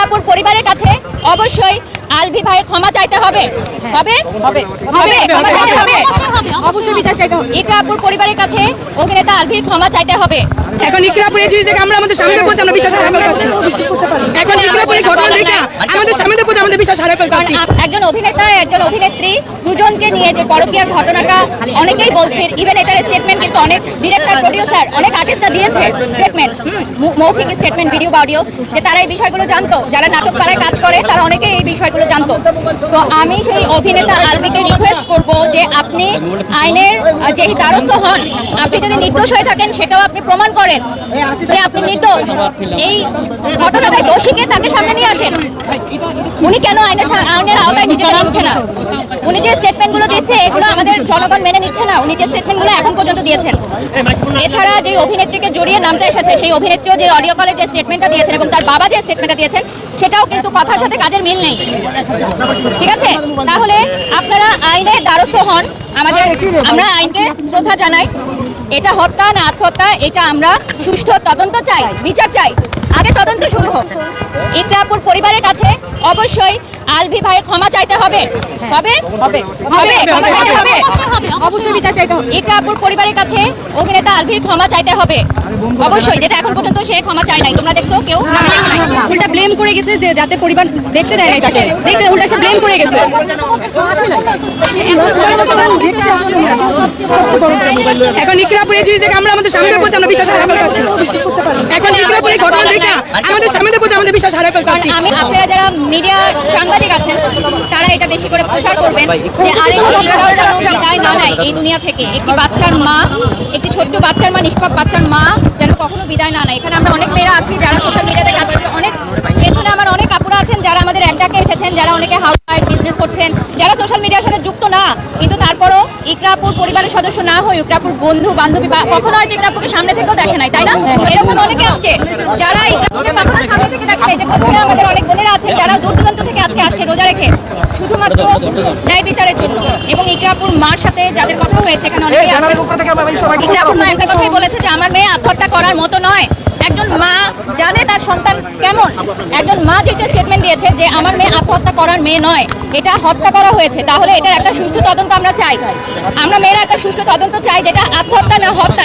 ইকরাপুর পরিবারের কাছে অবশ্যই আলভি ভাইয়ের ক্ষমা চাইতে হবে। হবে হবে হবে ক্ষমা চাইতে হবে, অবশ্যই বিচার চাইতে হবে। ইকরাপুর পরিবারের কাছে অভিনেতা আলভির ক্ষমা চাইতে হবে। এখন ইকরাপুর এই জিনিস দেখে আমরা আমাদের স্বামীদের প্রতি আমরা বিশ্বাস হারাই ফেলতেছি। এখন ইকরাপুর এই ঘটনা দেখে আমাদের স্বামীদের প্রতি আমাদের বিশ্বাস হারাই ফেলতেছি। একজন অভিনেতা একজন অভিনেত্রী দুজনকে নিয়ে যে পরকীয়ার ঘটনাটা অনেকেই বলছেন, ইভেন এটার স্টেটমেন্ট কিন্তু অনেক ডিরেক্টর প্রোডিউসার অনেক আর্টিস্টরা দিয়েছে স্টেটমেন্ট, মৌখিক স্টেটমেন্ট ভিডিও বা অডিও, যে তারা এই বিষয়গুলো জানতো, যারা নাটক পাড়ায় কাজ করে তারা অনেকেই এই বিষয়গুলো জানতো। তো আমি সেই অভিনেতা আলভিকে রিকোয়েস্ট করব যে আপনি আইনের যে দ্বারস্থ হন, আপনি যদি নির্দোষ হয়ে থাকেন সেটাও আপনি প্রমাণ করেন যে আপনি নির্দোষ। এই ঘটনাটা দোষীকে তাকে সামনে নিয়ে আসেন। উনি কেন আইনের আওতায় নিজেকে নিচ্ছে না? উনি যে স্টেটমেন্টগুলো দিচ্ছে এগুলো আমাদের জনগণ মেনে নিচ্ছে না। উনি যে স্টেটমেন্টগুলো এখন পর্যন্ত দিয়েছেন, এছাড়া যে অভিনেত্রীকে জড়িয়ে নামটা এসেছে সেই অভিনেত্রীও যে অডিও কলের যে স্টেটমেন্টটা দিয়েছেন এবং তার বাবা যে স্টেটমেন্টটা দিয়েছেন সেটাও কিন্তু কথার সাথে কাজের মিল নেই। ঠিক আছে, তাহলে আপনারা আইনের দ্বারস্থ হন। আমরা আইনকে শ্রদ্ধা জানাই। এটা হত্যা না আত্মহত্যা, এটা আমরা সুষ্ঠু তদন্ত চাই, বিচার চাই। আগে তদন্ত শুরু হোক। ইকরাপুর পরিবারের কাছে অবশ্যই আলভি ভাইয়ের ক্ষমা চাইতে হবে। হবে হবে হবে ক্ষমা চাইতে হবে, অবশ্যই বিচার চাইতে হবে। ইকরাপুর পরিবারের কাছে অভিনেতা আলভির ক্ষমা চাইতে হবে অবশ্যই, যেটা এখন পর্যন্ত সে ক্ষমা চায় নাই। তোমরা দেখছো কেউ উল্টা ব্লেম করে গেছে যে যাতে পরিবার দেখতে দেয় নাই তাকে, দেখতে উল্টা সে ব্লেম করে গেছে। এখন ইকরাপুর এই জিনিস দেখে আমরা আমাদের স্বামীদের প্রতি আমরা বিশ্বাস হারাই ফেলতেছি। এখন ইকরাপুর এই ঘটনা দেখে আমাদের স্বামীদের প্রতি আমাদের বিশ্বাস হারাই ফেলতেছি। আপনারা যারা মিডিয়া সাংবাদিক আছেন তারা এটা বেশি করে প্রচার করবেন যে আরেকটি বিদায় না নেয় এই দুনিয়া থেকে। একটি বাচ্চার মা, একটি ছোট্ট বাচ্চার মা, নিষ্পাপ বাচ্চার মা যেন কখনো বিদায় না নেয়। এখানে আমরা অনেক মেয়েরা আছি যারা সোশ্যাল মিডিয়াতে কাজ করি, অনেক পেছনে আমার অনেক আপুরা আছেন যারা আমাদের এক ডাকে এসেছেন, যারা অনেকে হাউস ওয়াইফ বিজনেস করছেন, যারা সোশ্যাল মিডিয়ার সাথে যুক্ত না, কিন্তু তারপরও ইকরাপুর পরিবারের সদস্য না হয়ে ইকরাপুর বন্ধু বান্ধবী বা কখনো হয়তো ইকরাপুরকে সামনে থেকেও দেখে নাই, তাই না? এরকম অনেকে আসছে যারা ইকরাপুরকে কখনো সামনে থেকে দেখে নাই। যে বছরে আমাদের অনেক বোনেরা আছেন যারা দূর দূরান্ত থেকে আজকে আসছে রোজা রেখে শুধুমাত্র ন্যায় বিচারের জন্য। এবং ইকরাপুর মার সাথে যাদের কথা হয়েছে এখানে অনেকেই ইকরাপুর মা একটা কথাই বলেছে যে আমার মেয়ে আত্মহত্যা করার মতো নয়। একজন মা জানে তার সন্তান কেমন। একজন মা যেটা স্টেটমেন্ট দিয়েছে যে আমার মেয়ে আত্মহত্যা করার মেয়ে নয়, এটা হত্যা করা হয়েছে, তাহলে এটার একটা সুষ্ঠু তদন্ত আমরা চাই। আমরা মেয়েরা একটা সুষ্ঠু তদন্ত চাই, যেটা আত্মহত্যা না হত্যা।